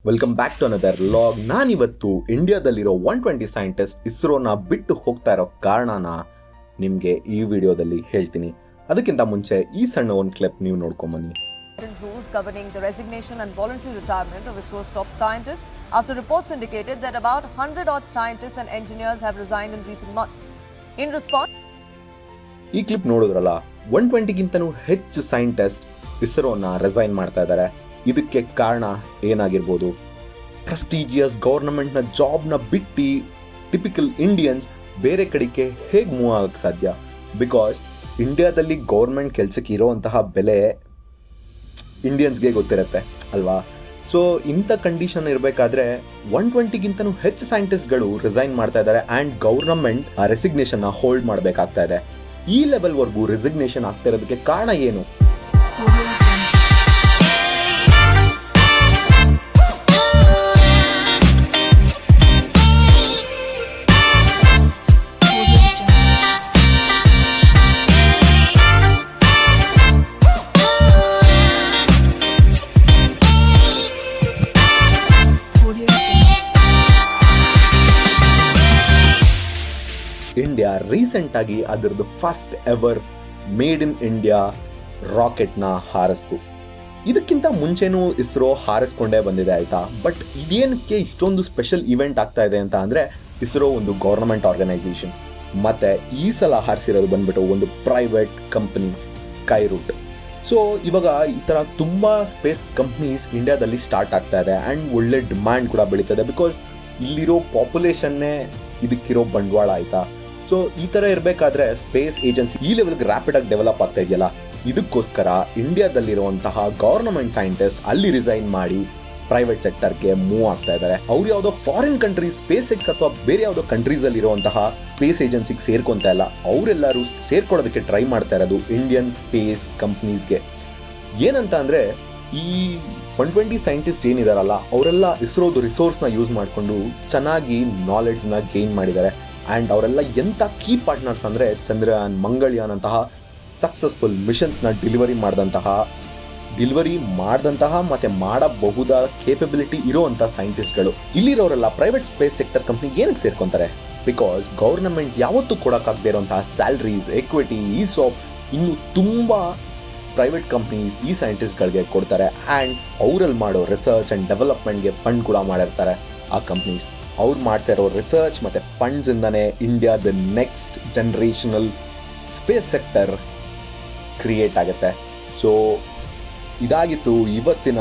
Welcome back to another vlog. ನಾನಿವತ್ತು ಇಂಡಿಯಾದಲ್ಲಿರೋ 120 scientist ಇಸ್ರೋನ ಬಿಟ್ಟು ಹೋಗ್ತಾ ಇರೋ ಕಾರಣನ ನಿಮಗೆ ಈ ವಿಡಿಯೋದಲ್ಲಿ ಹೇಳ್ತೀನಿ. ಅದಕ್ಕಿಂತ ಮುಂಚೆ ಈ ಸಣ್ಣ ಒಂದು ಕ್ಲಿಪ್ ನೀವು ನೋಡ್ಕೊಂಬನ್ನಿ. Rules governing the resignation and voluntary retirement of ISRO's top scientists after reports indicated that about 100-odd scientists and engineers have resigned in recent months. In response, ಈ ಕ್ಲಿಪ್ ನೋಡಿದ್ರಲ್ಲ, 120ಗಿಂತನೂ ಹೆಚ್ಚು ಸೈಂಟಿಸ್ಟ್ ಇಸ್ರೋನ ರಿಸೈನ್ ಮಾಡ್ತಾ ಇದ್ದಾರೆ. ಇದಕ್ಕೆ ಕಾರಣ ಏನಾಗಿರ್ಬೋದು? Prestigious ಗೌರ್ಮೆಂಟ್ನ ಜಾಬ್ನ ಬಿಟ್ಟು typical Indians ಬೇರೆ ಕಡೆಗೆ ಹೇಗೆ ಮೂವ್ ಆಗಕ್ಕೆ ಸಾಧ್ಯ? ಬಿಕಾಸ್ ಇಂಡಿಯಾದಲ್ಲಿ ಗೌರ್ಮೆಂಟ್ ಕೆಲಸಕ್ಕೆ ಇರೋವಂತಹ ಬೆಲೆ ಇಂಡಿಯನ್ಸ್ಗೆ ಗೊತ್ತಿರುತ್ತೆ ಅಲ್ವಾ? ಸೊ ಇಂಥ ಕಂಡೀಷನ್ ಇರಬೇಕಾದ್ರೆ 120ಗಿಂತನೂ ಹೆಚ್ಚು ಸೈಂಟಿಸ್ಟ್ಗಳು ರಿಸೈನ್ ಮಾಡ್ತಾ ಇದ್ದಾರೆ ಆ್ಯಂಡ್ ಗೌರ್ಮೆಂಟ್ ಆ ರೆಸಿಗ್ನೇಷನ್ನ ಹೋಲ್ಡ್ ಮಾಡಬೇಕಾಗ್ತಾ ಇದೆ. ಈ ಲೆವೆಲ್ವರೆಗೂ ರೆಸಿಗ್ನೇಷನ್ ಆಗ್ತಾ ಇರೋದಕ್ಕೆ ಕಾರಣ ಏನು? ಇಂಡಿಯಾ ರೀಸೆಂಟಾಗಿ ಅದರದ್ದು first ever made in India ರಾಕೆಟ್ನ ಹಾರಿಸ್ತು. ಇದಕ್ಕಿಂತ ಮುಂಚೆನೂ ಇಸ್ರೋ ಹಾರಿಸ್ಕೊಂಡೇ ಬಂದಿದೆ ಆಯಿತಾ. ಬಟ್ ಇದೇನಕ್ಕೆ ಇಷ್ಟೊಂದು ಸ್ಪೆಷಲ್ ಇವೆಂಟ್ ಆಗ್ತಾ ಇದೆ ಅಂತ ಅಂದರೆ, ಇಸ್ರೋ ಒಂದು ಗೌರ್ಮೆಂಟ್ ಆರ್ಗನೈಸೇಷನ್, ಮತ್ತು ಈ ಸಲ ಹಾರಿಸಿರೋದು ಬಂದ್ಬಿಟ್ಟು ಒಂದು private company Skyroot. So ಇವಾಗ ಈ ಥರ ತುಂಬ ಸ್ಪೇಸ್ ಕಂಪ್ನೀಸ್ ಇಂಡಿಯಾದಲ್ಲಿ ಸ್ಟಾರ್ಟ್ ಆಗ್ತಾ ಇದೆ ಆ್ಯಂಡ್ ಒಳ್ಳೆ ಡಿಮ್ಯಾಂಡ್ ಕೂಡ ಬೆಳೀತದೆ. ಬಿಕಾಸ್ ಇಲ್ಲಿರೋ ಪಾಪ್ಯುಲೇಷನ್ನೇ ಇದಕ್ಕಿರೋ ಬಂಡವಾಳ ಆಯಿತಾ. ಸೊ ಈ ಥರ ಇರಬೇಕಾದ್ರೆ ಸ್ಪೇಸ್ ಏಜೆನ್ಸಿ ಈ ಲೆವೆಲ್ಗೆ ರ್ಯಾಪಿಡಾಗಿ ಡೆವಲಪ್ ಆಗ್ತಾ ಇದೆಯಲ್ಲ, ಇದಕ್ಕೋಸ್ಕರ ಇಂಡಿಯಾದಲ್ಲಿರುವಂತಹ ಗೌರ್ಮೆಂಟ್ ಸೈಂಟಿಸ್ಟ್ ಅಲ್ಲಿ ರಿಸೈನ್ ಮಾಡಿ ಪ್ರೈವೇಟ್ ಸೆಕ್ಟರ್ಗೆ ಮೂವ್ ಆಗ್ತಾ ಇದ್ದಾರೆ. ಅವ್ರು ಯಾವುದೋ ಫಾರಿನ್ ಕಂಟ್ರೀಸ್ ಸ್ಪೇಸ್ ಎಕ್ಸ್ ಅಥವಾ ಬೇರೆ ಯಾವುದೋ ಕಂಟ್ರೀಸಲ್ಲಿ ಇರುವಂತಹ ಸ್ಪೇಸ್ ಏಜೆನ್ಸಿಗೆ ಸೇರ್ಕೊಂತ ಇಲ್ಲ, ಅವರೆಲ್ಲರೂ ಸೇರ್ಕೊಳ್ಳೋದಕ್ಕೆ ಟ್ರೈ ಮಾಡ್ತಾ ಇರೋದು ಇಂಡಿಯನ್ ಸ್ಪೇಸ್ ಕಂಪ್ನೀಸ್ಗೆ. ಏನಂತ ಅಂದರೆ, ಈ 120 ಸೈಂಟಿಸ್ಟ್ ಏನಿದಾರಲ್ಲ, ಅವರೆಲ್ಲ ಇಸ್ರೋದು ರಿಸೋರ್ಸ್ನ ಯೂಸ್ ಮಾಡಿಕೊಂಡು ಚೆನ್ನಾಗಿ ನಾಲೆಡ್ಜ್ನ ಗೇನ್ ಮಾಡಿದ್ದಾರೆ. ಆ್ಯಂಡ್ ಅವರೆಲ್ಲ ಎಂಥ ಕೀ ಪಾರ್ಟ್ನರ್ಸ್ ಅಂದರೆ, ಚಂದ್ರಯಾನ್, ಮಂಗಳಯಾನ್ ಅಂತಹ ಸಕ್ಸಸ್ಫುಲ್ ಮಿಷನ್ಸ್ನ ಡೆಲಿವರಿ ಮಾಡಿದಂತಹ ಮತ್ತು ಮಾಡಬಹುದಾದ ಕೇಪಬಿಲಿಟಿ ಇರೋವಂಥ ಸೈಂಟಿಸ್ಟ್ಗಳು. ಇಲ್ಲಿರೋರೆಲ್ಲ ಪ್ರೈವೇಟ್ ಸ್ಪೇಸ್ ಸೆಕ್ಟರ್ ಕಂಪ್ನಿಗೆ ಏನಕ್ಕೆ ಸೇರ್ಕೊತಾರೆ? ಬಿಕಾಸ್ ಗೌರ್ಮೆಂಟ್ ಯಾವತ್ತೂ ಕೊಡೋಕ್ಕಾಗದೇ ಇರೋಂತಹ ಸ್ಯಾಲ್ರೀಸ್, ಎಕ್ವಿಟಿ, ESOP ಇನ್ನೂ ತುಂಬ ಪ್ರೈವೇಟ್ ಕಂಪ್ನೀಸ್ ಈ ಸೈಂಟಿಸ್ಟ್ಗಳಿಗೆ ಕೊಡ್ತಾರೆ. ಆ್ಯಂಡ್ ಅವರಲ್ಲಿ ಮಾಡೋ ರಿಸರ್ಚ್ ಆ್ಯಂಡ್ ಡೆವಲಪ್ಮೆಂಟ್ಗೆ ಫಂಡ್ ಕೂಡ ಮಾಡಿರ್ತಾರೆ ಆ ಕಂಪ್ನೀಸ್. ಅವ್ರು ಮಾಡ್ತಾ ಇರೋ ರಿಸರ್ಚ್ ಮತ್ತು ಫಂಡ್ಸಿಂದನೇ ಇಂಡಿಯಾದ next generational space sector create ಆಗುತ್ತೆ. ಸೊ ಇದಾಗಿತ್ತು ಇವತ್ತಿನ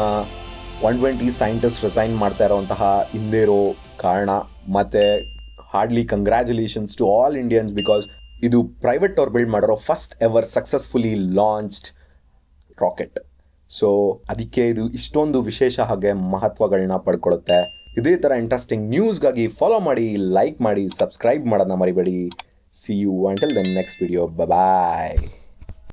120 ಸೈಂಟಿಸ್ಟ್ ರಿಸೈನ್ ಮಾಡ್ತಾ ಇರೋವಂತಹ ಹಿಂದೆ ಇರೋ ಕಾರಣ. ಮತ್ತು hardly congratulations to all Indians, because ಇದು ಪ್ರೈವೇಟ್ ಅವ್ರು ಬಿಲ್ಡ್ ಮಾಡಿರೋ first ever successfully launched rocket. So ಅದಕ್ಕೆ ಇದು ಇಷ್ಟೊಂದು ವಿಶೇಷ ಹಾಗೆ ಮಹತ್ವಗಳನ್ನ ಪಡ್ಕೊಳ್ಳುತ್ತೆ. ಇದೇ ಥರ ಇಂಟ್ರೆಸ್ಟಿಂಗ್ ನ್ಯೂಸ್ಗಾಗಿ ಫಾಲೋ ಮಾಡಿ, ಲೈಕ್ ಮಾಡಿ, ಸಬ್ಸ್ಕ್ರೈಬ್ ಮಾಡೋದನ್ನ ಮರಿಬೇಡಿ. See you until the next video. Bye.